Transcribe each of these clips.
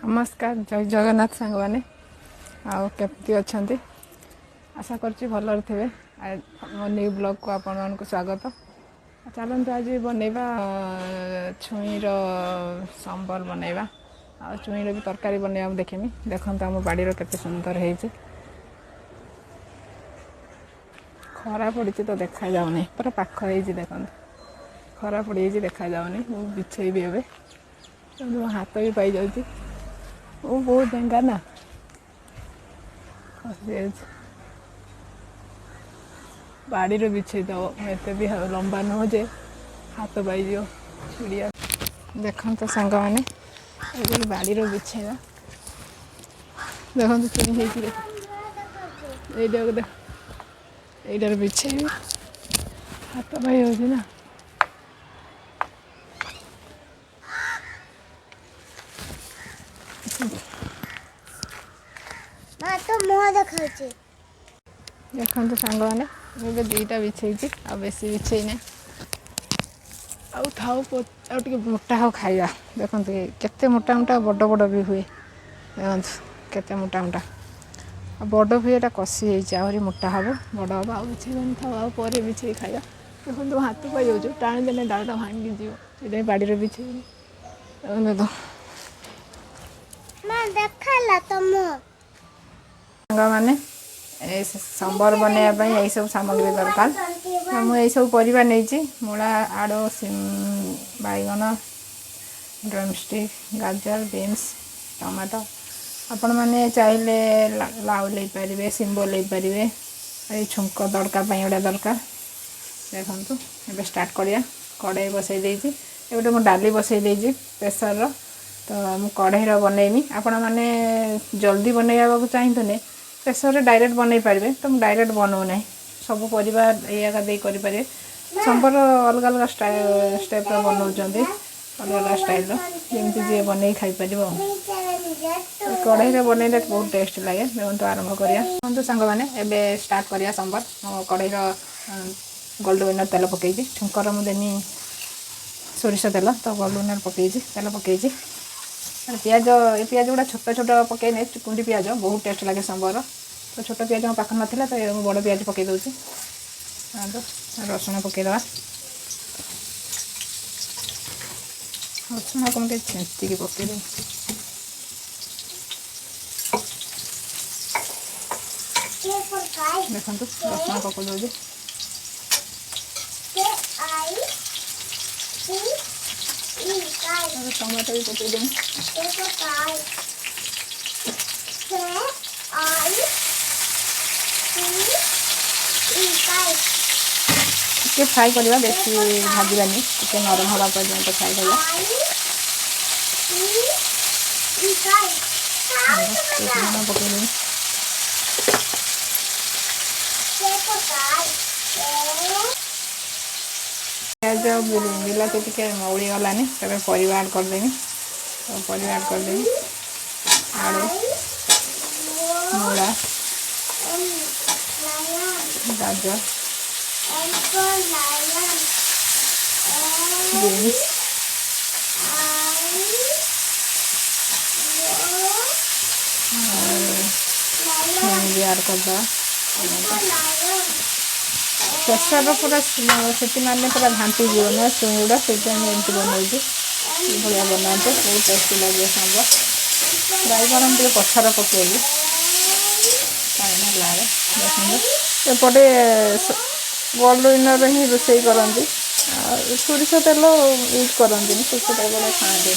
नमस्कार जय जगन्नाथ सांग मैंने आउ केमती अच्छा आशा करुँच भलर थे मो न्यू ब्लॉग को आपण मानक स्वागत चलते आज बनैबा छुईर सांबर बनैबा आ छुईर भी तरकारी बनैबा देखमी देखते आम बाड़ी केते सुंदर है खरा पड़ी तो देखा जाऊनी पूरा पाख हो देखते खरा पड़ी देखा जाऊनी बिछेबी एवं हाथ भी पाई जाऊँ वो बहुत डेंगा ना बाड़ी बिछे दब एत भी लंबा नुह जे हाथ पाई चिड़िया देखते तो सांग मैंने बाड़ी बिछेगा देखते चुनी यहीटार बिछे हाथ पाई ना तो मुह देखा देखते सांग मैंने मुझे दुईटा बिछे आ बेसी बिछे ना आउ टे मोटा हो खाଇବା देखते केते मोटा मोटा बड़ बड़ भी हुए देखते केते मोटा मोटा बड़ भी यहाँ कषि आहरी मोटा हम बड़ हम आउ बिछे था आउ पर बिछे खाଇବା देखो हाथ पाई जाऊँ टाणी देने डालटा भांगी जी बाड़ी बिछे तो देखला तुम मैंने सांबर बनवाई यही सब सामग्री दरकार मुझे सब परिवा नहीं मूला आड़ बैगन ड्रमस्टिक गाजर बीन्स टमाटो आपण मैंने चाहिए लाउ ले पारे शिंब ले पारे ये छुंक तड़का गोटा दरकार देखु ए स्टार्ट करिया कड़ाई बसई देती गोटे मुझे डाली बसई देती प्रेसर तो मु कढ़ई बनईमी आपण मैंने जल्दी बनवाक चाहिए प्रेसर डायरेक्ट बनई पारे तो मुझे डायरेक्ट बनाऊना सब परिवा या करें सांबर अलग अलग स्टेप बनाऊँ अलग अलग स्टाइल जमी जी बन खाईपर कढ़ई बनइले बहुत टेस्ट लगे देखो आरंभ करा सांग मैंने एवं स्टार्ट करा सांबर कढ़ई गोल्ड विनर तेल पकई छुंकर मुदेनी सोरिष तेल तो गोल्ड विनर पकई तेल पकई पियाज पियाज गुड़ा छोट छोट पकईने कुंडी पियाज बहुत टेस्ट लगे सांबर तो छोट पियाज मो पाख नाला तो बड़ पियाज पकई दूसरी रसुण पकईदे रसुण को मुझे छेचिकी पकईदे देखो रसुण पकई दौर टमाटो भी पकई दें टे फ्राए करवा बेसी भाजवानी टे नरम हवा पर्यंत फ्राए करवा पकईदेवी प्याज बिलाती टे मौड़ी गलानी तब परिवा ऐड करदेवी तो परिवा ऐड करदेवी आलू मूला गाजर बीन्स ऐड करदा प्रेसर पूरा सीटी मारने पूरा घाटी जीवन ना छुई गुड़ा से एमती बनाऊँ भाया बनाते बहुत टेस्टी लगे सांबर बैगन टे पछर पकईली देखते एपटे गोल्ड विनर ही रोषे करती सोरिष तेल यूज करती सोरिष तेल खाते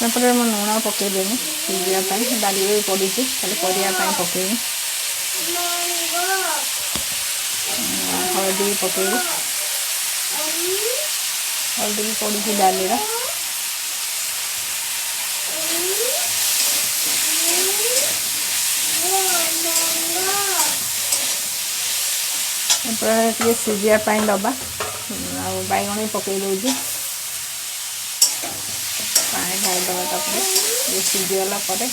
एपटे मुझे लुण पकईदेवी सीझापी डाली भी पड़ी खाली करने पकईबी हल्दी पकईबी हल्दी भी पड़ी डाली टे सीझापी दबा बैगन भी पकई दूँ पानी ढाईदे तापर ये सीझीगला देखते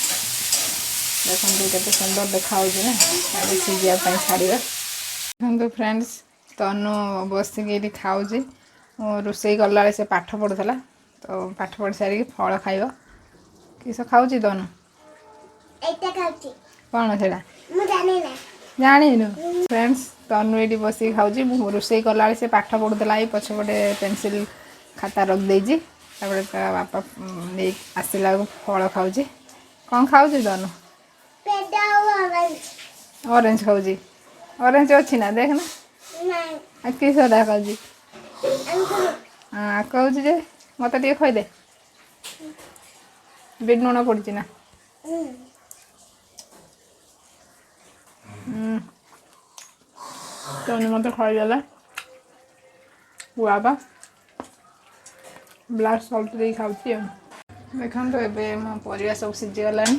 के सुंदर देखा ना सीझापी छाड़ा देखो फ्रेंड्स तनु बसिक खाऊँ रोषे गला से पाठ पढ़ुला तो पाठ पढ़ी सारिक फल खाइब किस खाऊची तनु ଏଇଟା ଖାଉଛି कौन से ମୁଁ ଜାଣି ନା जान फ्रेंड्स तनु ये बस खाऊँ मुझे रोषे कला से पाठ पढ़ुला पछपटे पेनसिल खाता रखिदे बापा नहीं आसला फल खाऊँ कौन खाऊँ तनु ପେଡ଼ା ଆଉ ଅରେଞ୍ଜ ऑरेंज खाऊँ ऑरेंज अच्छी ना देखना ନାଇଁ किस खाऊँ अंकुर हाँ कहूँ जे मत टे खदे बिट लुण पड़ी ना तनु मत खाईदेला गुआबा ब्लाक सल्ट दे खाऊँ देखो तो ये मो परिया सब सीझीगलानी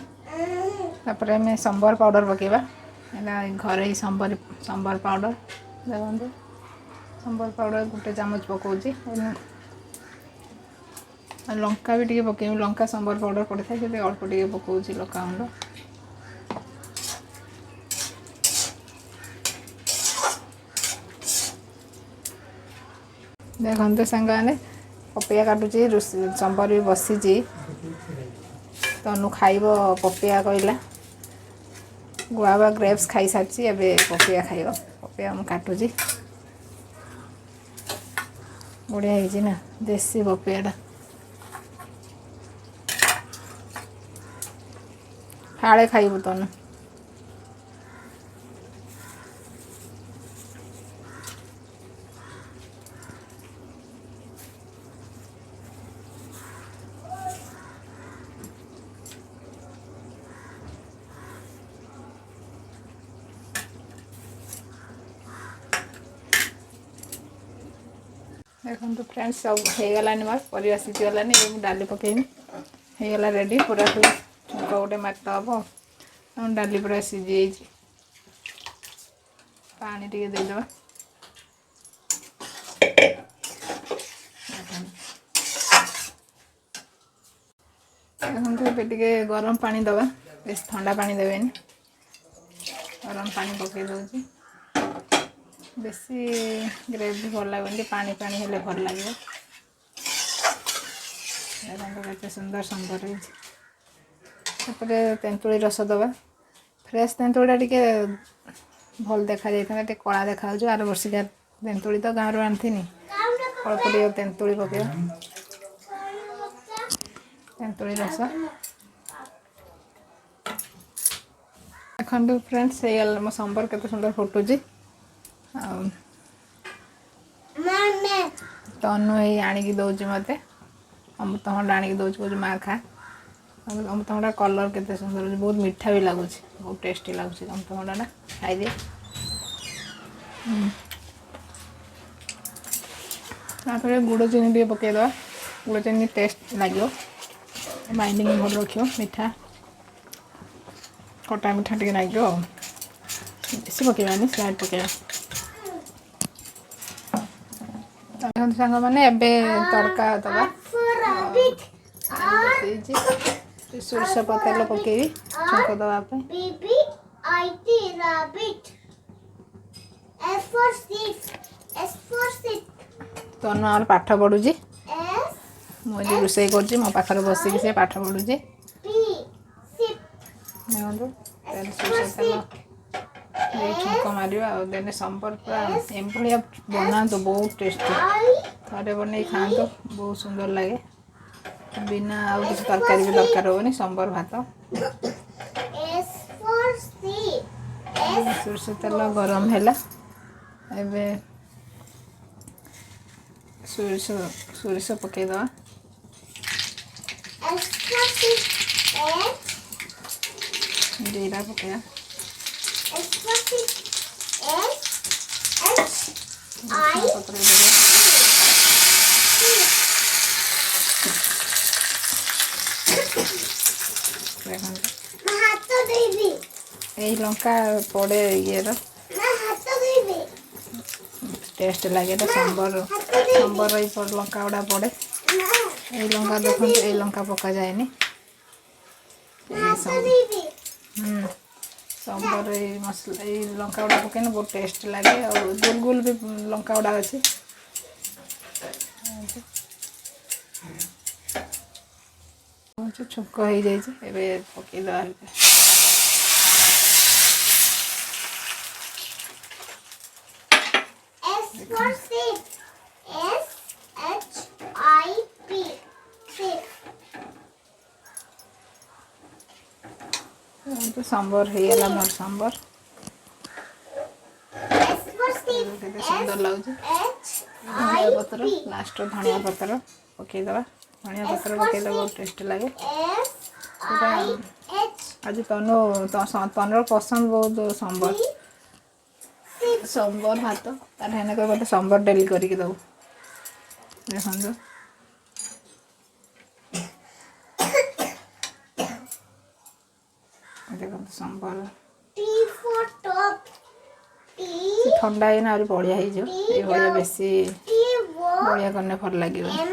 तापर आम संबर पाउडर पकेबा घर ही संबर पाउडर देखो संबर पाउडर गोटे चामच पकाउची लंका भी टे पकेबी लंका संबर पाउडर पड़े था अल्प टे पकाउची लंका गुंड देखते सांग मैंने पपिया काटुची संबर भी बसीची तनु खाइब पपिया कहला गुआवा ग्रेप्स खाई सारी एवं पपिया खाइब पपिया मुझे काटुची बढ़िया है ना देसी पपियाटा फाड़े खाइबु तनु देखो तो फ्रेंड्स सब हो गलानी मोर परिया सीझीगलानी डाली पकेमी होगला रेडी पूरा छुंक गोटे मारता हम डाली पूरा सीझी पानी टे देदेबा देखो टे गरम पानी दबा बेस ठंडा पानी देवेनि गरम पानी पकई दूसरी बेसी ग्रेवी भल लगे पानी पानी हेले भल लगे देखते सुंदर संबर होपरे तेंतुली रस दबा फ्रेश तेंतुड़ा टे भल देखा जाता कला देखा आर वर्षिका तेंतुली तो गाँव रू आनी अल्प टे तेंतुली पके तेंतुली रस देखो फ्रेंड्स मो संबर केते सुंदर फुटुची तनु ही आणिकी दौची मत अमृतभंडा आणिकी दौची कौच माँ खा अमृतभंडा कलर केते सुंदर बहुत मीठा भी लगुच बहुत टेस्टी लगुच अमृतभंडा खाई गुड़ चीनी टे पकईदे गुड़ चीनी टेस्ट लगे बाइंडिंग भल रखियो मीठा कटा मीठा टे लगे बेसी पकेबानी स्लाइड पकेबा सांग मैंने तड़का दबा सोरष तेल पकेबी छुंक दवापे तनु आर पाठ पढ़ुची मुझे रोषे कर मो पाखे बसिक से पाठ पढ़ुची देखो तेल सोरष तेल छुंक मार देने संबर पूरा एमभलिया बना तो बहुत टेस्टी थे बन खाते बहुत सुंदर लगे बिना आउ किसी तरकारी भी दरकार होनी संबर भात सोरष तेल गरम है सोरष पकईदे जीरा पकड़ा यही लंका पड़े ये टेस्ट लगे संबर संबर लंका गुड़ा पड़े यही लंका देखो यही लंका पका जाए संबर मसला ये लंका गुड़ा पकने बहुत टेस्ट लगे और गोल गोल भी लंका गुड़ा अच्छे ଚାମଚ ଛୁଙ୍କ ହେଇଯାଇଛି। ଏବେ ପକେଇଦେବା। S for sip. SHIP. Sip. तो सांबर ହେଇଗଲା ମୋର सांबर। S for sip. କେତେ ସୁନ୍ଦର ଲାଗୁଛି। ଧନିଆ ପତ୍ର ଲାଷ୍ଟ ଧନିଆ ପତ୍ର ପକେଇଦେବା। ଧନିଆ ପତ୍ର ପକେଇଲେ ବହୁତ ଟେଷ୍ଟି ଲାଗେ। ଆଜି ତନୁର ପସନ୍ଦ ବହୁତ सांबर। सांबर ଭାତ ତାର ହେନେ କହିବ ମୋତେ सांबर ଡେଲି କରିକି ଦେବୁ। ଦେଖନ୍ତୁ ଦେଖନ୍ତୁ सांबर T for top. ଥଣ୍ଡା ହେଇନା ଆହୁରି ବଢ଼ିଆ ହେଇଯିବ। ଏଇଭଳିଆ ବେଶୀ T for ବଢ଼ିଆ କଲେ ଭଲ ଲାଗିବ। M